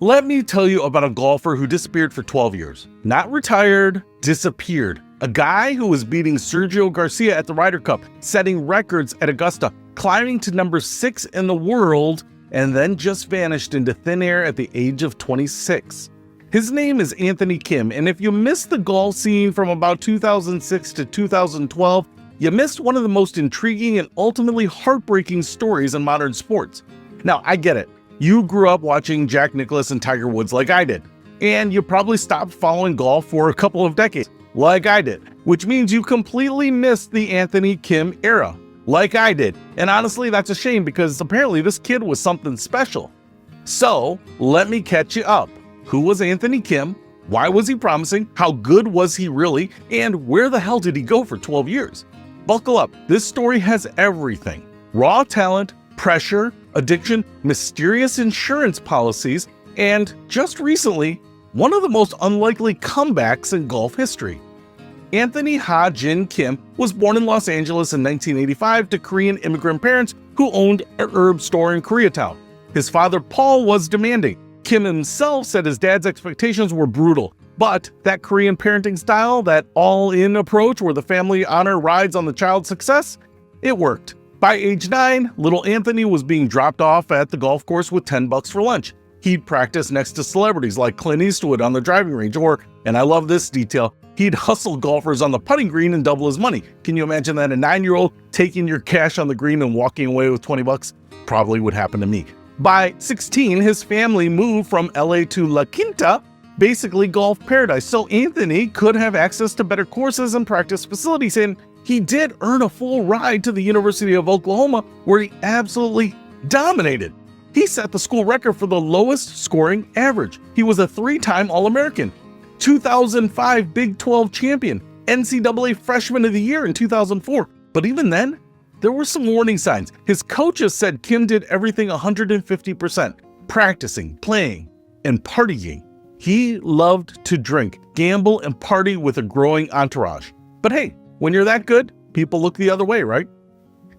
Let me tell you about a golfer who disappeared for 12 years. Not retired, disappeared. A guy who was beating Sergio Garcia at the Ryder Cup, setting records at Augusta, climbing to number 6 in the world, and then just vanished into thin air at the age of 26. His name is Anthony Kim, and if you missed the golf scene from about 2006 to 2012, you missed one of the most intriguing and ultimately heartbreaking stories in modern sports. Now, I get it. You grew up watching Jack Nicklaus and Tiger Woods like I did, and you probably stopped following golf for a couple of decades, like I did, which means you completely missed the Anthony Kim era, like I did. And honestly, that's a shame because apparently this kid was something special. So, let me catch you up. Who was Anthony Kim? Why was he promising? How good was he really? And where the hell did he go for 12 years? Buckle up, this story has everything. Raw talent, pressure, addiction, mysterious insurance policies, and just recently, one of the most unlikely comebacks in golf history. Anthony Ha-Jin Kim was born in Los Angeles in 1985 to Korean immigrant parents who owned an herb store in Koreatown. His father, Paul, was demanding. Kim himself said his dad's expectations were brutal, but that Korean parenting style, that all-in approach where the family honor rides on the child's success, it worked. By age 9, little Anthony was being dropped off at the golf course with $10 for lunch. He'd practice next to celebrities like Clint Eastwood on the driving range, or, and I love this detail, he'd hustle golfers on the putting green and double his money. Can you imagine that? A 9-year-old taking your cash on the green and walking away with $20? Probably would happen to me. By 16, his family moved from LA to La Quinta, basically golf paradise, so Anthony could have access to better courses and practice facilities, and he did earn a full ride to the University of Oklahoma, where he absolutely dominated. He set the school record for the lowest scoring average. He was a 3-time All-American, 2005 Big 12 champion, NCAA Freshman of the Year in 2004. But even then, there were some warning signs. His coaches said Kim did everything 150%, practicing, playing, and partying. He loved to drink, gamble, and party with a growing entourage. But hey, when you're that good, people look the other way, right?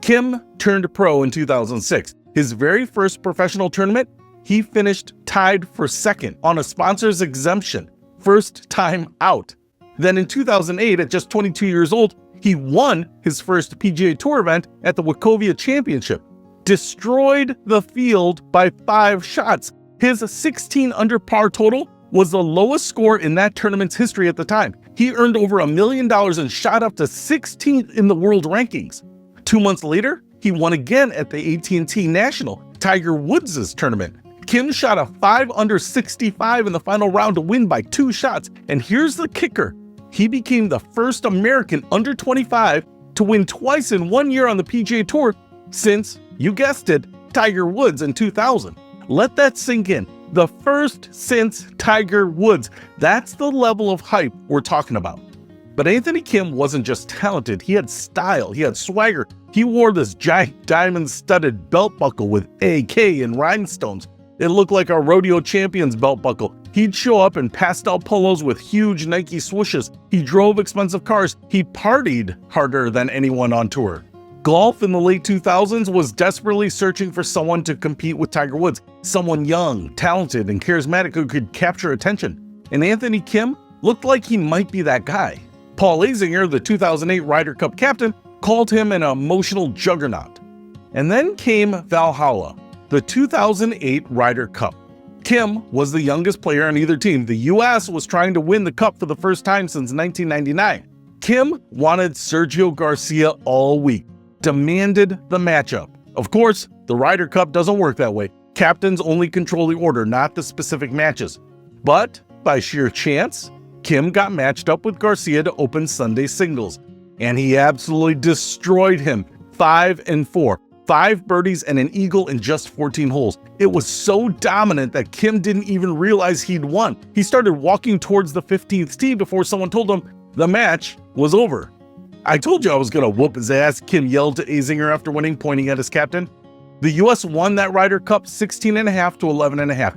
Kim turned pro in 2006. His very first professional tournament, he finished tied for second on a sponsor's exemption, first time out. Then in 2008, at just 22 years old, he won his first PGA Tour event at the Wachovia Championship, destroyed the field by 5 shots. His 16 under par total was the lowest score in that tournament's history at the time. He earned over $1 million and shot up to 16th in the world rankings. 2 months later, he won again at the AT&T National, Tiger Woods' tournament. Kim shot a 5 under 65 in the final round to win by 2 shots. And here's the kicker. He became the first American under 25 to win twice in 1 year on the PGA Tour since, you guessed it, Tiger Woods in 2000. Let that sink in. The first since Tiger Woods. That's the level of hype we're talking about. But Anthony Kim wasn't just talented, he had style, he had swagger. He wore this giant diamond-studded belt buckle with AK and rhinestones. It looked like a rodeo champion's belt buckle. He'd show up in pastel polos with huge Nike swooshes. He drove expensive cars. He partied harder than anyone on tour. Golf in the late 2000s was desperately searching for someone to compete with Tiger Woods, someone young, talented, and charismatic who could capture attention. And Anthony Kim looked like he might be that guy. Paul Azinger, the 2008 Ryder Cup captain, called him an emotional juggernaut. And then came Valhalla, the 2008 Ryder Cup. Kim was the youngest player on either team. The US was trying to win the cup for the first time since 1999. Kim wanted Sergio Garcia all week, demanded the matchup. Of course, the Ryder Cup doesn't work that way. Captains only control the order, not the specific matches. But by sheer chance, Kim got matched up with Garcia to open Sunday singles, and he absolutely destroyed him, 5-4. 5 birdies and an eagle in just 14 holes. It was so dominant that Kim didn't even realize he'd won. He started walking towards the 15th tee before someone told him the match was over. "I told you I was gonna whoop his ass," Kim yelled to Azinger after winning, pointing at his captain. The US won that Ryder Cup 16.5 to 11.5.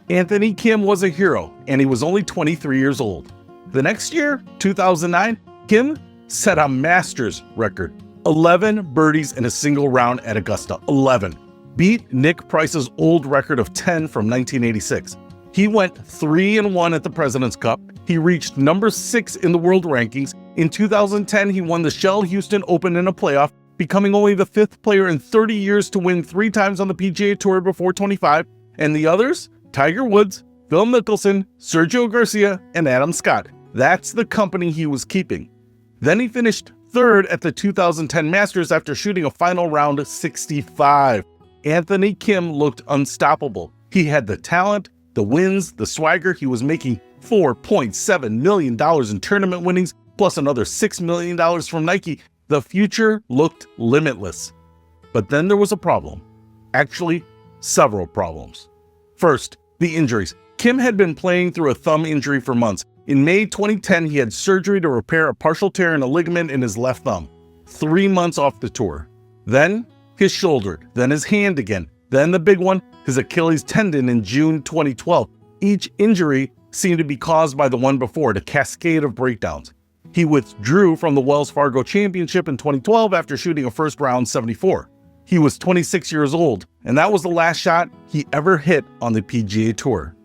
Anthony Kim was a hero, and he was only 23 years old. The next year, 2009, Kim set a Masters record. 11 birdies in a single round at Augusta. 11. Beat Nick Price's old record of 10 from 1986. He went 3-1 at the President's Cup. He reached number 6 in the world rankings. In 2010, he won the Shell Houston Open in a playoff, becoming only the 5th player in 30 years to win 3 times on the PGA Tour before 25. And the others? Tiger Woods, Phil Mickelson, Sergio Garcia, and Adam Scott. That's the company he was keeping. Then he finished 3rd at the 2010 Masters after shooting a final round 65. Anthony Kim looked unstoppable. He had the talent, the wins, the swagger. He was making $4.7 million in tournament winnings, plus another $6 million from Nike. The future looked limitless. But then there was a problem. Actually, several problems. First, the injuries. Kim had been playing through a thumb injury for months. In May 2010, he had surgery to repair a partial tear in a ligament in his left thumb. 3 months off the tour. Then his shoulder, then his hand again, then the big one, his Achilles tendon in June 2012. Each injury seemed to be caused by the one before, a cascade of breakdowns. He withdrew from the Wells Fargo Championship in 2012 after shooting a first round 74. He was 26 years old, and that was the last shot he ever hit on the PGA Tour.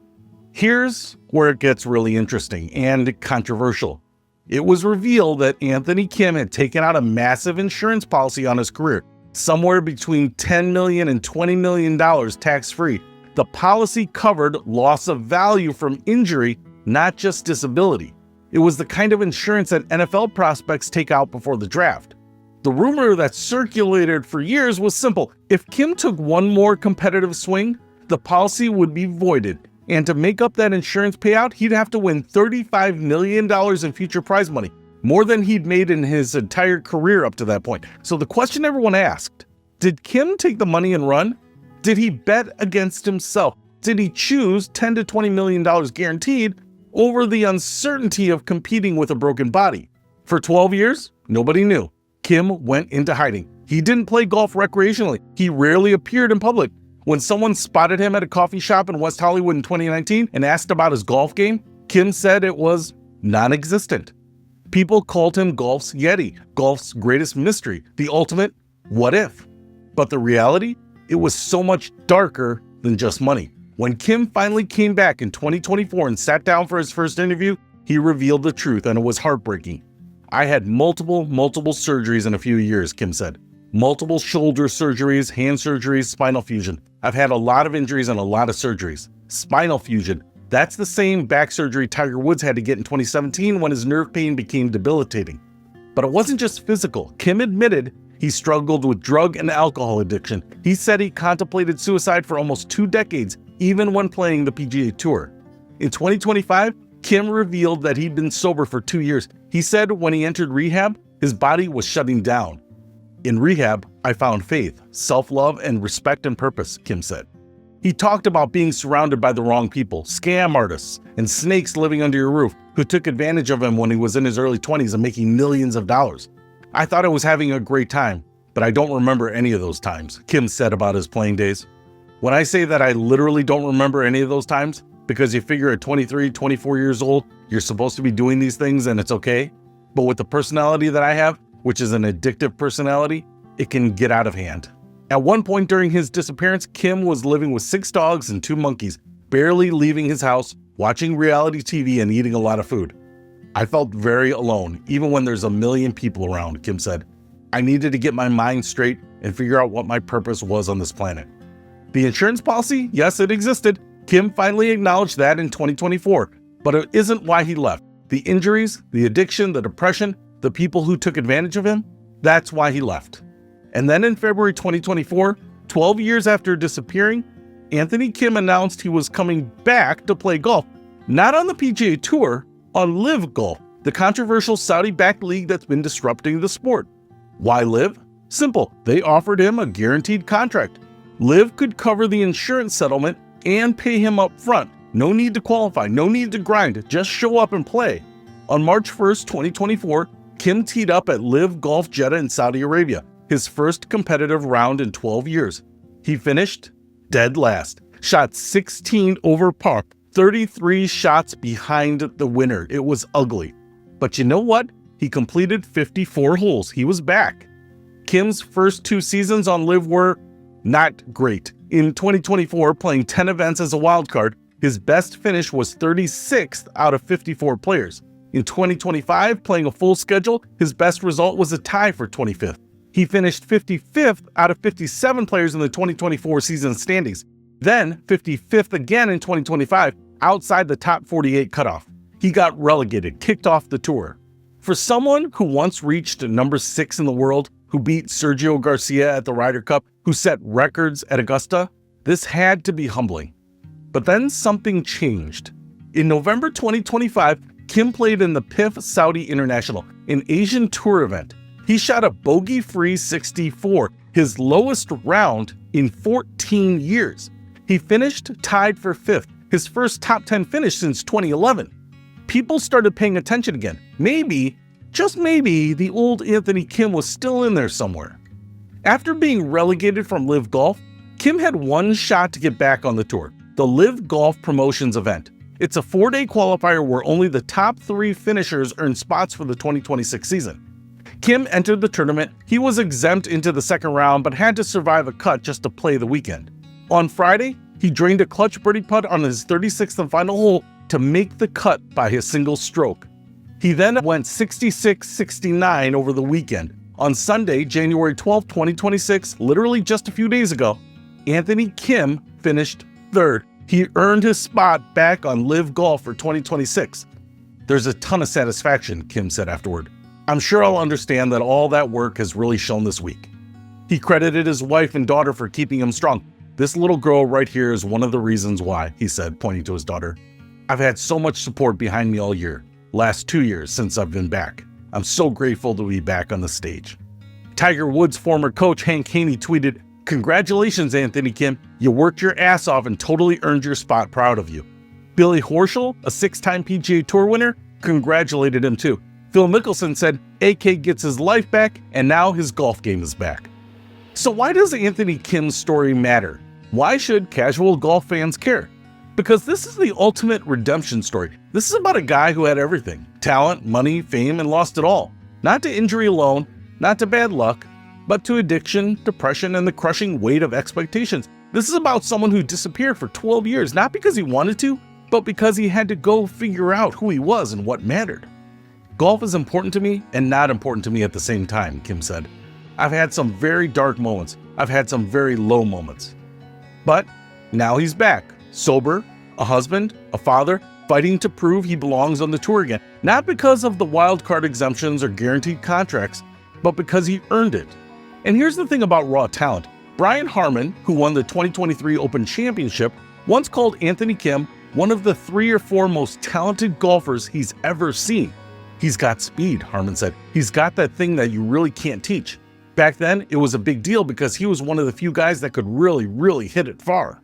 Here's where it gets really interesting and controversial. It was revealed that Anthony Kim had taken out a massive insurance policy on his career, somewhere between $10 million and $20 million tax-free. The policy covered loss of value from injury, not just disability. It was the kind of insurance that NFL prospects take out before the draft. The rumor that circulated for years was simple. If Kim took one more competitive swing, the policy would be voided. And to make up that insurance payout, he'd have to win $35 million in future prize money, more than he'd made in his entire career up to that point. So the question everyone asked, did Kim take the money and run? Did he bet against himself? Did he choose $10 to $20 million guaranteed over the uncertainty of competing with a broken body? For 12 years, nobody knew. Kim went into hiding. He didn't play golf recreationally. He rarely appeared in public. When someone spotted him at a coffee shop in West Hollywood in 2019 and asked about his golf game, Kim said it was non-existent. People called him golf's Yeti, golf's greatest mystery, the ultimate what if. But the reality, it was so much darker than just money. When Kim finally came back in 2024 and sat down for his first interview, he revealed the truth, and it was heartbreaking. I had multiple surgeries in a few years, Kim said. Multiple shoulder surgeries, hand surgeries, spinal fusion. I've had a lot of injuries and a lot of surgeries. Spinal fusion, that's the same back surgery Tiger Woods had to get in 2017 when his nerve pain became debilitating. But it wasn't just physical. Kim admitted he struggled with drug and alcohol addiction. He said he contemplated suicide for almost 2 decades, even when playing the PGA Tour. In 2025, Kim revealed that he'd been sober for 2 years. He said when he entered rehab, his body was shutting down. In rehab, I found faith, self-love, and respect and purpose, Kim said. He talked about being surrounded by the wrong people, scam artists, and snakes living under your roof who took advantage of him when he was in his early 20s and making millions of dollars. I thought I was having a great time, but I don't remember any of those times, Kim said about his playing days. When I say that I literally don't remember any of those times, because you figure at 23, 24 years old, you're supposed to be doing these things and it's okay. But with the personality that I have, which is an addictive personality, it can get out of hand. At one point during his disappearance, Kim was living with 6 dogs and 2 monkeys, barely leaving his house, watching reality TV and eating a lot of food. I felt very alone, even when there's a million people around, Kim said. I needed to get my mind straight and figure out what my purpose was on this planet. The insurance policy, yes, it existed. Kim finally acknowledged that in 2024, but it isn't why he left. The injuries, the addiction, the depression, the people who took advantage of him, that's why he left. And then in February 2024, 12 years after disappearing, Anthony Kim announced he was coming back to play golf, not on the PGA Tour, on LIV Golf, the controversial Saudi-backed league that's been disrupting the sport. Why LIV? Simple, they offered him a guaranteed contract. LIV could cover the insurance settlement and pay him up front. No need to qualify, no need to grind, just show up and play. On March 1st, 2024, Kim teed up at LIV Golf Jeddah in Saudi Arabia, his first competitive round in 12 years. He finished dead last, shot 16 over par, 33 shots behind the winner. It was ugly. But you know what? He completed 54 holes. He was back. Kim's first 2 seasons on LIV were not great. In 2024, playing 10 events as a wild card, His best finish was 36th out of 54 players. In 2025, playing a full schedule, his best result was a tie for 25th. He finished 55th out of 57 players in the 2024 season standings, then 55th again in 2025, outside the top 48 cutoff. He got relegated, kicked off the tour. For someone who once reached number 6 in the world, who beat Sergio Garcia at the Ryder Cup, who set records at Augusta, this had to be humbling. But then something changed. In November 2025, Kim played in the PIF Saudi International, an Asian tour event. He shot a bogey-free 64, his lowest round in 14 years. He finished tied for 5th, his first top 10 finish since 2011. People started paying attention again. Maybe, just maybe, the old Anthony Kim was still in there somewhere. After being relegated from LIV Golf, Kim had one shot to get back on the tour, the LIV Golf Promotions event. It's a 4-day qualifier where only the top 3 finishers earn spots for the 2026 season. Kim entered the tournament. He was exempt into the second round but had to survive a cut just to play the weekend. On Friday, he drained a clutch birdie putt on his 36th and final hole to make the cut by his single stroke. He then went 66-69 over the weekend. On Sunday, January 12, 2026, literally just a few days ago, Anthony Kim finished 3rd. He earned his spot back on LIV Golf for 2026. There's a ton of satisfaction, Kim said afterward. I'm sure I'll understand that all that work has really shown this week. He credited his wife and daughter for keeping him strong. This little girl right here is one of the reasons why, he said, pointing to his daughter. I've had so much support behind me all year, last 2 years since I've been back. I'm so grateful to be back on the stage. Tiger Woods' former coach Hank Haney tweeted, "Congratulations, Anthony Kim. You worked your ass off and totally earned your spot. Proud of you." Billy Horschel, a 6-time PGA Tour winner, congratulated him too. Phil Mickelson said AK gets his life back and now his golf game is back. So why does Anthony Kim's story matter? Why should casual golf fans care? Because this is the ultimate redemption story. This is about a guy who had everything: talent, money, fame, and lost it all. Not to injury alone, not to bad luck, but to addiction, depression, and the crushing weight of expectations. This is about someone who disappeared for 12 years, not because he wanted to, but because he had to go figure out who he was and what mattered. Golf is important to me and not important to me at the same time, Kim said. I've had some very dark moments. I've had some very low moments. But now he's back, sober, a husband, a father, fighting to prove he belongs on the tour again, not because of the wild card exemptions or guaranteed contracts, but because he earned it. And here's the thing about raw talent. Brian Harman, who won the 2023 Open Championship, once called Anthony Kim one of the 3 or 4 most talented golfers he's ever seen. He's got speed, Harman said. He's got that thing that you really can't teach. Back then, it was a big deal because he was one of the few guys that could really hit it far.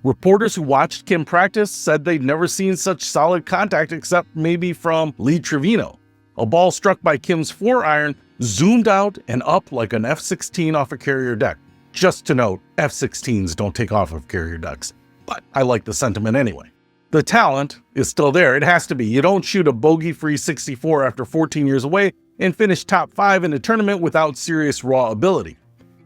Reporters who watched Kim practice said they'd never seen such solid contact except maybe from Lee Trevino. A ball struck by Kim's 4-iron zoomed out and up like an F-16 off a carrier deck. Just to note, F-16s don't take off of carrier decks, but I like the sentiment anyway. The talent is still there. It has to be. You don't shoot a bogey-free 64 after 14 years away and finish top 5 in a tournament without serious raw ability.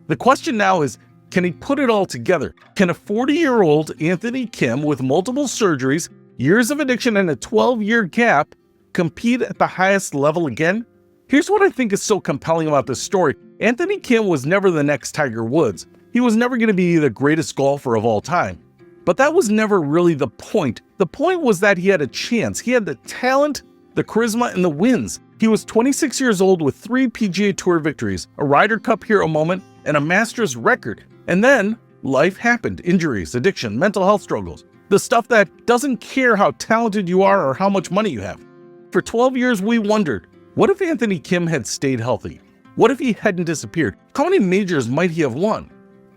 The question now is, can he put it all together? Can a 40-year-old Anthony Kim with multiple surgeries, years of addiction, and a 12-year gap compete at the highest level again? Here's what I think is so compelling about this story. Anthony Kim was never the next Tiger Woods. He was never going to be the greatest golfer of all time. But that was never really the point. The point was that he had a chance. He had the talent, the charisma, and the wins. He was 26 years old with 3 PGA Tour victories, a Ryder Cup hero moment, and a Masters record. And then life happened. Injuries, addiction, mental health struggles. The stuff that doesn't care how talented you are or how much money you have. For 12 years, we wondered, what if Anthony Kim had stayed healthy? What if he hadn't disappeared? How many majors might he have won?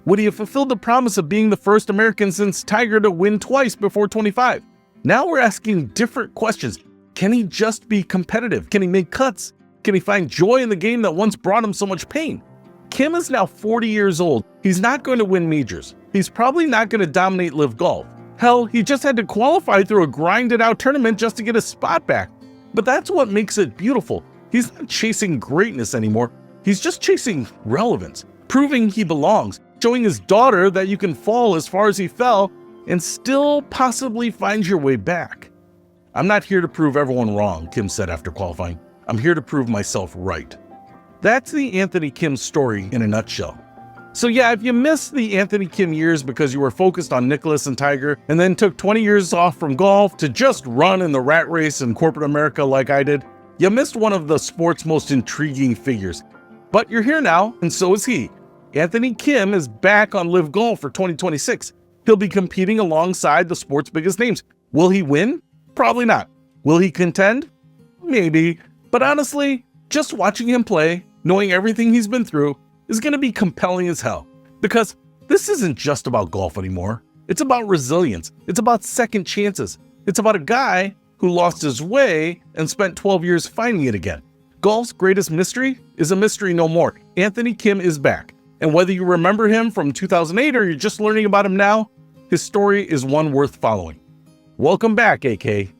Would he have fulfilled the promise of being the first American since Tiger to win twice before 25? Now we're asking different questions. Can he just be competitive? Can he make cuts? Can he find joy in the game that once brought him so much pain? Kim is now 40 years old. He's not going to win majors. He's probably not going to dominate LIV Golf. Hell, he just had to qualify through a grinded-out tournament just to get his spot back. But that's what makes it beautiful. He's not chasing greatness anymore. He's just chasing relevance, proving he belongs, showing his daughter that you can fall as far as he fell and still possibly find your way back. "I'm not here to prove everyone wrong," Kim said after qualifying. "I'm here to prove myself right." That's the Anthony Kim story in a nutshell. So yeah, if you missed the Anthony Kim years because you were focused on Nicklaus and Tiger, and then took 20 years off from golf to just run in the rat race in corporate America like I did, you missed one of the sport's most intriguing figures. But you're here now, and so is he. Anthony Kim is back on LIV Golf for 2026. He'll be competing alongside the sport's biggest names. Will he win? Probably not. Will he contend? Maybe. But honestly, just watching him play, knowing everything he's been through, is going to be compelling as hell. Because this isn't just about golf anymore. It's about resilience. It's about second chances. It's about a guy who lost his way and spent 12 years finding it again. Golf's greatest mystery is a mystery no more. Anthony Kim is back. And whether you remember him from 2008 or you're just learning about him now, his story is one worth following. Welcome back, AK.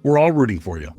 We're all rooting for you.